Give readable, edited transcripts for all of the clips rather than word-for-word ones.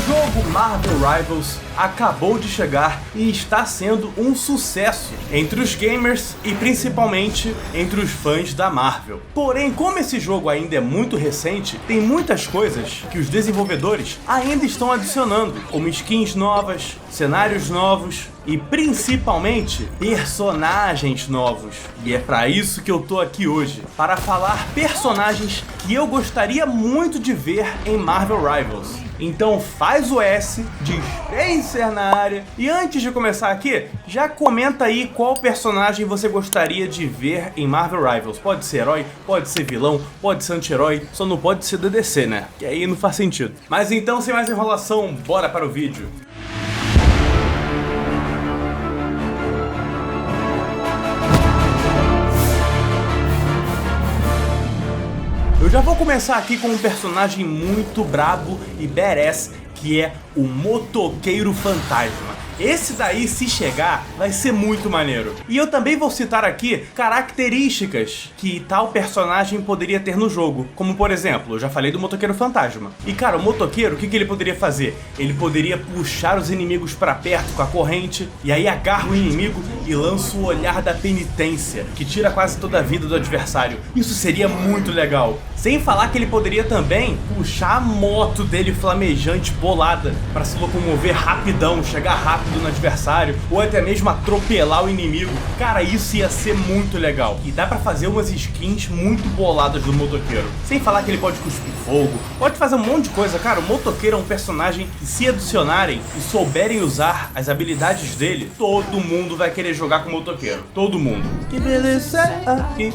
jogo Marvel Rivals acabou de chegar e está sendo um sucesso entre os gamers e principalmente entre os fãs da Marvel. Porém, como esse jogo ainda é muito recente, tem muitas coisas que os desenvolvedores ainda estão adicionando, como skins novas, cenários novos e principalmente personagens novos. E é para isso que eu tô aqui hoje, para falar personagens que eu gostaria muito de ver em Marvel Rivals. Então faz o S de Spencer na área e antes de começar aqui, já comenta aí qual personagem você gostaria de ver em Marvel Rivals. Pode ser herói, pode ser vilão, pode ser anti-herói, só não pode ser DDC, né? Que aí não faz sentido. Mas então, sem mais enrolação, bora para o vídeo. Eu já vou começar aqui com um personagem muito brabo e badass, que é o Motoqueiro Fantasma. Esse daí, se chegar, vai ser muito maneiro. E eu também vou citar aqui características que tal personagem poderia ter no jogo. Como por exemplo, eu já falei do Motoqueiro Fantasma. E cara, o motoqueiro, o que ele poderia fazer? Ele poderia puxar os inimigos pra perto com a corrente, e aí agarra o inimigo e lança o olhar da penitência, que tira quase toda a vida do adversário. Isso seria muito legal. Sem falar que ele poderia também puxar a moto dele flamejante bolada pra se locomover rapidão, chegar rápido no adversário, ou até mesmo atropelar o inimigo. Cara, isso ia ser muito legal. E dá pra fazer umas skins muito boladas do motoqueiro. Sem falar que ele pode cuspir fogo, pode fazer um monte de coisa. Cara, o motoqueiro é um personagem que, se adicionarem e souberem usar as habilidades dele, todo mundo vai querer jogar com o motoqueiro. Todo mundo. Que beleza aqui,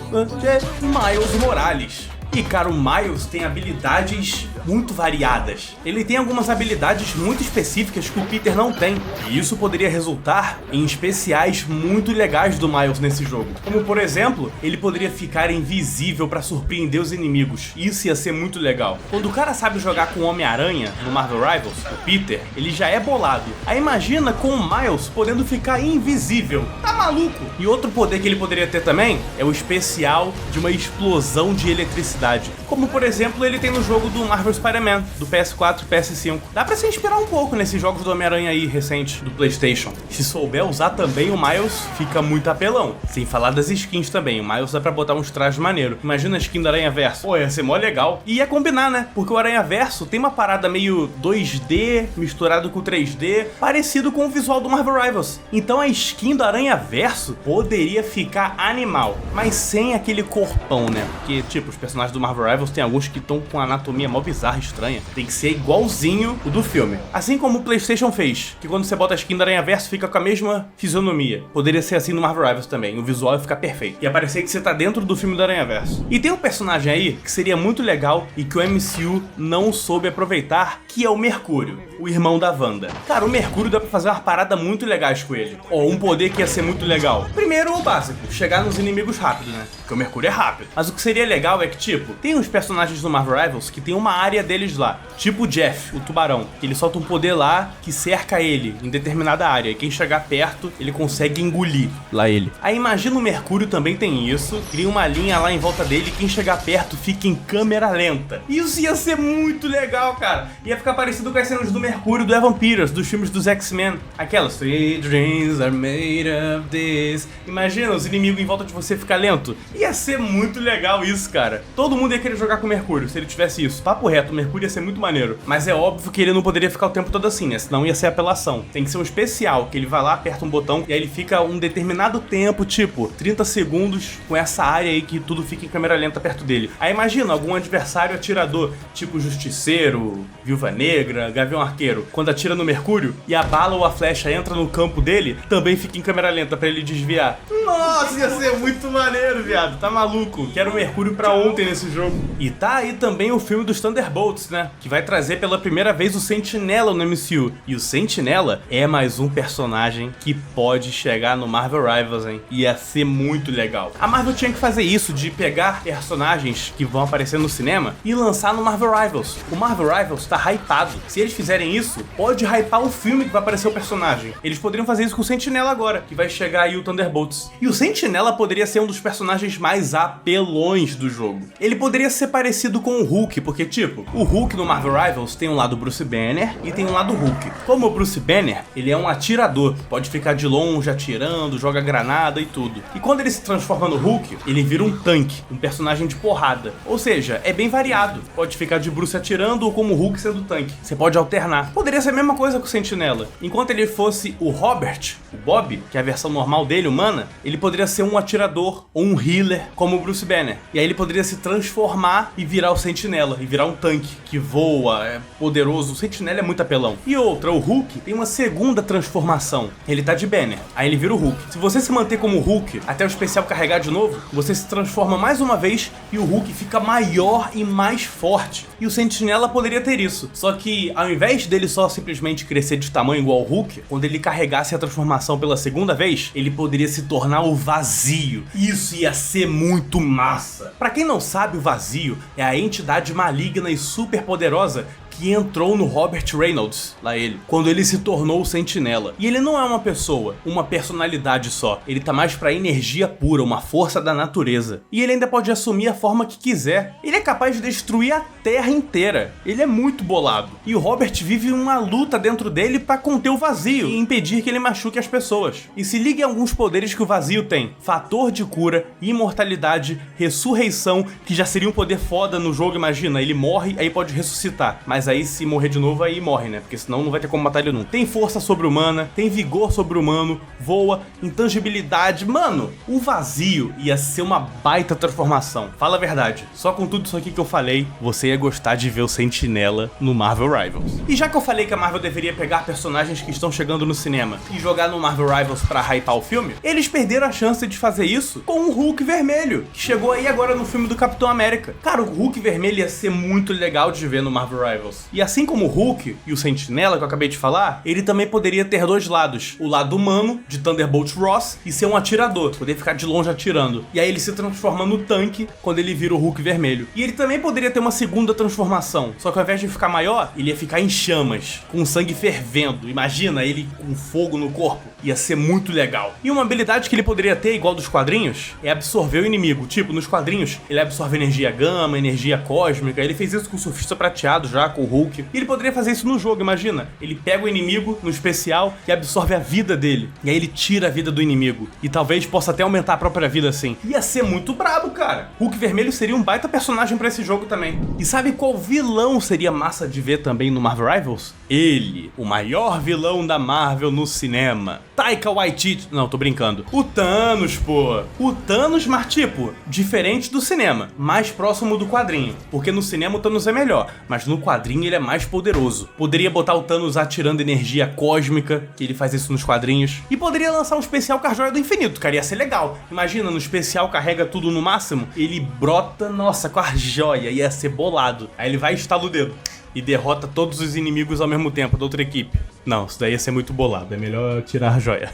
Miles Morales. E cara, o Miles tem habilidades muito variadas. Ele tem algumas habilidades muito específicas que o Peter não tem. E isso poderia resultar em especiais muito legais do Miles nesse jogo. Como por exemplo, ele poderia ficar invisível para surpreender os inimigos. Isso ia ser muito legal. Quando o cara sabe jogar com o Homem-Aranha no Marvel Rivals, o Peter, ele já é bolado. Aí imagina com o Miles podendo ficar invisível. Tá maluco? E outro poder que ele poderia ter também é o especial de uma explosão de eletricidade. Como por exemplo ele tem no jogo do Marvel Spider-Man, do PS4 e PS5. Dá pra se inspirar um pouco nesses jogos do Homem-Aranha aí recente, do PlayStation. Se souber usar também o Miles, fica muito apelão. Sem falar das skins também, o Miles dá pra botar uns trajes maneiros. Imagina a skin do Aranha Verso. Pô, ia ser mó legal. E ia combinar, né? Porque o Aranha Verso tem uma parada meio 2D misturado com 3D, parecido com o visual do Marvel Rivals. Então a skin do Aranha Verso poderia ficar animal, mas sem aquele corpão, né? Porque, tipo, os personagens do Marvel Rivals tem alguns que estão com anatomia mó bizarra, estranha. Tem que ser igualzinho o do filme. Assim como o PlayStation fez, que quando você bota a skin da Aranha-Verso fica com a mesma fisionomia. Poderia ser assim no Marvel Rivals também, o visual ia ficar perfeito. E aparecer que você tá dentro do filme do Aranha-Verso. E tem um personagem aí que seria muito legal e que o MCU não soube aproveitar, que é o Mercúrio, o irmão da Wanda. Cara, o Mercúrio dá pra fazer uma parada muito legais com ele. Ó, um poder que ia ser muito legal. Primeiro, o básico, chegar nos inimigos rápido, né? Porque o Mercúrio é rápido. Mas o que seria legal é que, tipo, tem uns personagens do Marvel Rivals que tem uma área deles lá, tipo o Jeff, o tubarão, que ele solta um poder lá que cerca ele em determinada área, e quem chegar perto, ele consegue engolir lá ele. Aí imagina o Mercúrio também tem isso, cria uma linha lá em volta dele, e quem chegar perto fica em câmera lenta. Isso ia ser muito legal, cara. Ia ficar parecido com as cenas do Mercúrio do Evan Peters, dos filmes dos X-Men. Aquelas, "Three dreams are made of this". Imagina os inimigos em volta de você ficar lento. Ia ser muito legal isso, cara. Todo mundo ia querer jogar com o Mercúrio se ele tivesse isso. Papo reto, o Mercúrio ia ser muito maneiro. Mas é óbvio que ele não poderia ficar o tempo todo assim, né? Senão ia ser apelação. Tem que ser um especial, que ele vai lá, aperta um botão e aí ele fica um determinado tempo, tipo 30 segundos, com essa área aí que tudo fica em câmera lenta perto dele. Aí imagina algum adversário atirador, tipo Justiceiro, Viúva Negra, Gavião Arqueiro, quando atira no Mercúrio e a bala ou a flecha entra no campo dele, também fica em câmera lenta pra ele desviar. Nossa, ia ser muito maneiro, viado. Tá maluco? Quero o Mercúrio pra ontem nesse jogo. E tá aí também o filme dos Thunderbolts, né? Que vai trazer pela primeira vez o Sentinela no MCU. E o Sentinela é mais um personagem que pode chegar no Marvel Rivals, hein? Ia ser muito legal. A Marvel tinha que fazer isso, de pegar personagens que vão aparecer no cinema e lançar no Marvel Rivals. O Marvel Rivals tá hypado. Se eles fizerem isso, pode hypar o filme que vai aparecer o personagem. Eles poderiam fazer isso com o Sentinela agora, que vai chegar aí o Thunderbolts. E o Sentinela poderia ser um dos personagens mais apelões do jogo. Ele poderia ser parecido com o Hulk, porque tipo, o Hulk no Marvel Rivals tem um lado Bruce Banner e tem um lado Hulk. Como o Bruce Banner, ele é um atirador, pode ficar de longe atirando, joga granada e tudo. E quando ele se transforma no Hulk, ele vira um tanque, um personagem de porrada. Ou seja, é bem variado, pode ficar de Bruce atirando ou como o Hulk sendo tanque. Você pode alternar. Poderia ser a mesma coisa com o Sentinela. Enquanto ele fosse o Robert, o Bob, que é a versão normal dele, humana, ele poderia ser um atirador ou um healer como o Bruce Banner. E aí ele poderia se transformar e virar o Sentinela, e virar um tanque que voa, é poderoso. O Sentinela é muito apelão. E outra, o Hulk tem uma segunda transformação. Ele tá de Banner, aí ele vira o Hulk. Se você se manter como Hulk até o especial carregar de novo, você se transforma mais uma vez e o Hulk fica maior e mais forte. E o Sentinela poderia ter isso. Só que ao invés dele só simplesmente crescer de tamanho igual o Hulk, quando ele carregasse a transformação pela segunda vez, ele poderia se tornar o Vazio. Isso ia ser muito massa. Pra quem não sabe, o Vazio é a entidade maligna e super poderosa que entrou no Robert Reynolds, lá ele, quando ele se tornou o Sentinela. E ele não é uma pessoa, uma personalidade só. Ele tá mais pra energia pura, uma força da natureza. E ele ainda pode assumir a forma que quiser. Ele é capaz de destruir a Terra inteira. Ele é muito bolado. E o Robert vive uma luta dentro dele pra conter o Vazio e impedir que ele machuque as pessoas. E se liga em alguns poderes que o Vazio tem: fator de cura, imortalidade, ressurreição, que já seria um poder foda no jogo, imagina. Ele morre, aí pode ressuscitar. Mas aí se morrer de novo, aí morre, né? Porque senão não vai ter como matar ele nunca. Tem força sobre-humana, tem vigor sobre-humano, voa, intangibilidade. Mano, o Vazio ia ser uma baita transformação. Fala a verdade, só com tudo isso aqui que eu falei, você ia gostar de ver o Sentinela no Marvel Rivals. E já que eu falei que a Marvel deveria pegar personagens que estão chegando no cinema e jogar no Marvel Rivals pra hypar o filme, eles perderam a chance de fazer isso com o Hulk vermelho, que chegou aí agora no filme do Capitão América. Cara, o Hulk vermelho ia ser muito legal de ver no Marvel Rivals. E assim como o Hulk e o Sentinela que eu acabei de falar, ele também poderia ter dois lados. O lado humano, de Thunderbolt Ross, e ser um atirador, poder ficar de longe atirando. E aí ele se transforma no tanque quando ele vira o Hulk vermelho. E ele também poderia ter uma segunda transformação, só que ao invés de ficar maior, ele ia ficar em chamas, com sangue fervendo. Imagina ele com fogo no corpo. Ia ser muito legal. E uma habilidade que ele poderia ter, igual dos quadrinhos, é absorver o inimigo. Tipo, nos quadrinhos, ele absorve energia gama, energia cósmica. Ele fez isso com o Surfista Prateado já, com o Hulk. E ele poderia fazer isso no jogo, imagina. Ele pega o inimigo no especial e absorve a vida dele. E aí ele tira a vida do inimigo. E talvez possa até aumentar a própria vida assim. Ia ser muito brabo, cara. Hulk vermelho seria um baita personagem pra esse jogo também. E sabe qual vilão seria massa de ver também no Marvel Rivals? Ele, o maior vilão da Marvel no cinema. Taika Waititi. Não, tô brincando. O Thanos, pô. O Thanos, mas tipo, diferente do cinema. Mais próximo do quadrinho. Porque no cinema o Thanos é melhor. Mas no quadrinho ele é mais poderoso. Poderia botar o Thanos atirando energia cósmica, que ele faz isso nos quadrinhos. E poderia lançar um especial com a Joia do Infinito, cara. Ia ser legal. Imagina, no especial carrega tudo no máximo. Ele brota, nossa, com a joia. Ia ser bolado. Aí ele vai e estala o dedo. E derrota todos os inimigos ao mesmo tempo da outra equipe. Não, isso daí ia ser muito bolado, é melhor tirar a joia.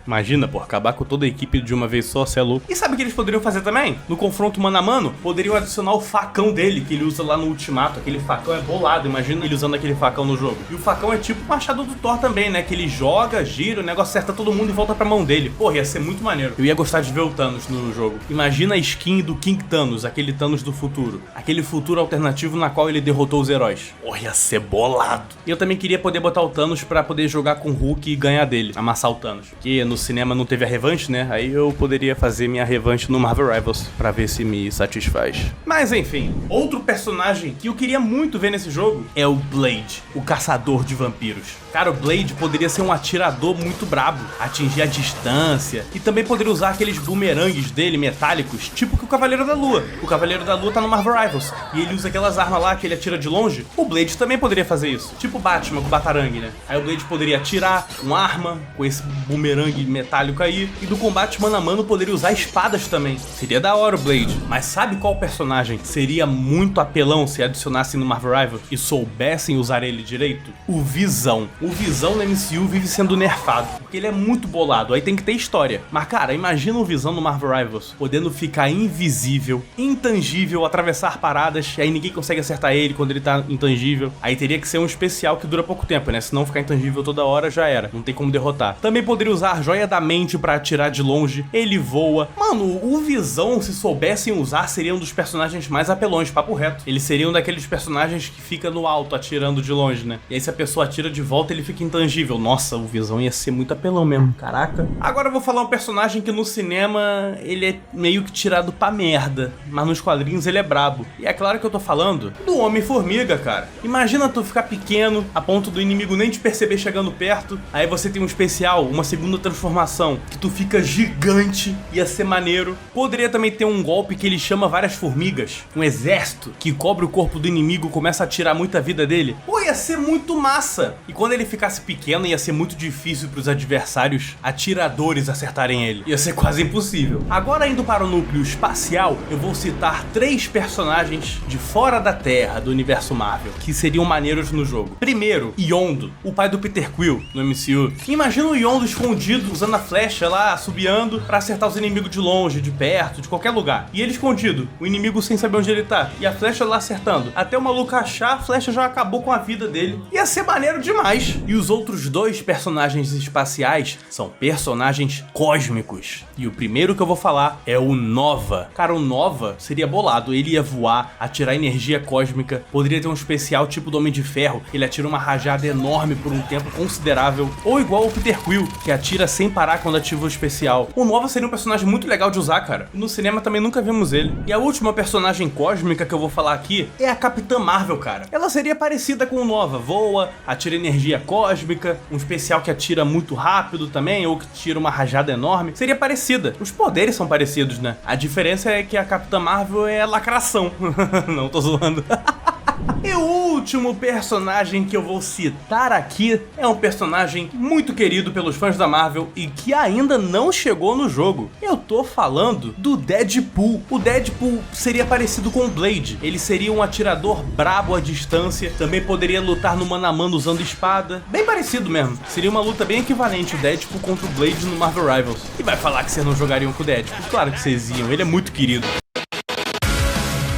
Imagina, pô, acabar com toda a equipe de uma vez só, cê é louco. E sabe o que eles poderiam fazer também? No confronto mano a mano, poderiam adicionar o facão dele, que ele usa lá no Ultimato. Aquele facão é bolado, imagina ele usando aquele facão no jogo. E o facão é tipo o machado do Thor também, né? Que ele joga, gira, o negócio acerta todo mundo e volta pra mão dele. Porra, ia ser muito maneiro. Eu ia gostar de ver o Thanos no jogo. Imagina a skin do King Thanos, aquele Thanos do futuro. Aquele futuro alternativo na qual ele derrotou os heróis. Porra, ia ser bolado. E eu também queria poder botar o Thanos pra poder jogar com o Hulk e ganhar dele, amassar o Thanos. Porque no cinema não teve a revanche, né? Aí eu poderia fazer minha revanche no Marvel Rivals pra ver se me satisfaz. Mas enfim, outro personagem que eu queria muito ver nesse jogo é o Blade, o caçador de vampiros. Cara, o Blade poderia ser um atirador muito brabo, atingir a distância e também poderia usar aqueles bumerangues dele metálicos, tipo que o Cavaleiro da Lua. O Cavaleiro da Lua tá no Marvel Rivals e ele usa aquelas armas lá que ele atira de longe. O Blade também poderia fazer isso, tipo o Batman com o Batarangue, né? Aí o Blade poderia atirar com arma, com esse bumerangue metálico aí, e do combate mano a mano poderia usar espadas também. Seria da hora o Blade. Mas sabe qual personagem seria muito apelão se adicionassem no Marvel Rivals e soubessem usar ele direito? O Visão. O Visão no MCU vive sendo nerfado, porque ele é muito bolado, aí tem que ter história. Mas cara, imagina o Visão no Marvel Rivals, podendo ficar invisível, intangível, atravessar paradas, e aí ninguém consegue acertar ele quando ele tá intangível. Aí teria que ser um especial que dura pouco tempo, né? Senão fica ficar intangível toda hora, já era. Não tem como derrotar. Também poderia usar a joia da mente pra atirar de longe. Ele voa. Mano, o Visão, se soubessem usar, seria um dos personagens mais apelões, papo reto. Ele seria um daqueles personagens que fica no alto atirando de longe, né? E aí se a pessoa atira de volta, ele fica intangível. Nossa, o Visão ia ser muito apelão mesmo. Caraca. Agora eu vou falar um personagem que no cinema ele é meio que tirado pra merda, mas nos quadrinhos ele é brabo. E é claro que eu tô falando do Homem-Formiga, cara. Imagina tu ficar pequeno, a ponto do inimigo nem te perceber chegando perto, aí você tem um especial, uma segunda transformação, que tu fica gigante, ia ser maneiro. Poderia também ter um golpe que ele chama várias formigas, um exército que cobre o corpo do inimigo, começa a tirar muita vida dele. Pô, ia ser muito massa! E quando ele ficasse pequeno, ia ser muito difícil pros adversários atiradores acertarem ele. Ia ser quase impossível. Agora, indo para o núcleo espacial, eu vou citar 3 personagens de fora da Terra, do universo Marvel, que seriam maneiros no jogo. Primeiro, Yondo, o pai do Peter Quill, no MCU. Imagina o Yondo escondido, usando a flecha lá, assobiando, pra acertar os inimigos de longe, de perto, de qualquer lugar. E ele escondido, o inimigo sem saber onde ele tá, e a flecha lá acertando. Até o maluco achar, a flecha já acabou com a vida dele. Ia ser maneiro demais. E os outros 2 personagens espaciais são personagens cósmicos. E o primeiro que eu vou falar é o Nova. Cara, o Nova seria bolado. Ele ia voar, atirar energia cósmica, poderia ter um especial tipo do Homem de Ferro, ele atira uma rajada enorme por um tempo considerável, ou igual o Peter Quill, que atira sem parar quando ativa o especial. O Nova seria um personagem muito legal de usar, cara. E no cinema também nunca vimos ele. E a última personagem cósmica que eu vou falar aqui é a Capitã Marvel, cara. Ela seria parecida com o Nova, voa, atira energia cósmica, um especial que atira muito rápido também, ou que tira uma rajada enorme. Seria parecida. Os poderes são parecidos, né? A diferença é que a Capitã Marvel é lacração. Não, tô zoando. E o último personagem que eu vou citar aqui é um personagem muito querido pelos fãs da Marvel e que ainda não chegou no jogo. Eu tô falando do Deadpool. O Deadpool seria parecido com o Blade. Ele seria um atirador brabo à distância, também poderia lutar no mano a mano usando espada. Bem parecido mesmo. Seria uma luta bem equivalente o Deadpool contra o Blade no Marvel Rivals. E vai falar que vocês não jogariam com o Deadpool? Claro que vocês iam, ele é muito querido.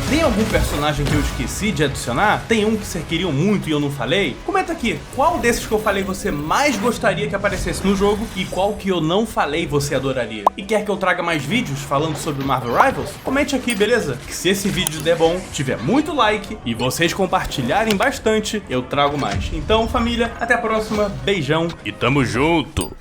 Tem algum personagem que eu esqueci de adicionar? Tem um que vocês queriam muito e eu não falei? Comenta aqui, qual desses que eu falei você mais gostaria que aparecesse no jogo e qual que eu não falei você adoraria? E quer que eu traga mais vídeos falando sobre Marvel Rivals? Comente aqui, beleza? Que se esse vídeo der bom, tiver muito like e vocês compartilharem bastante, eu trago mais. Então, família, até a próxima, beijão e tamo junto!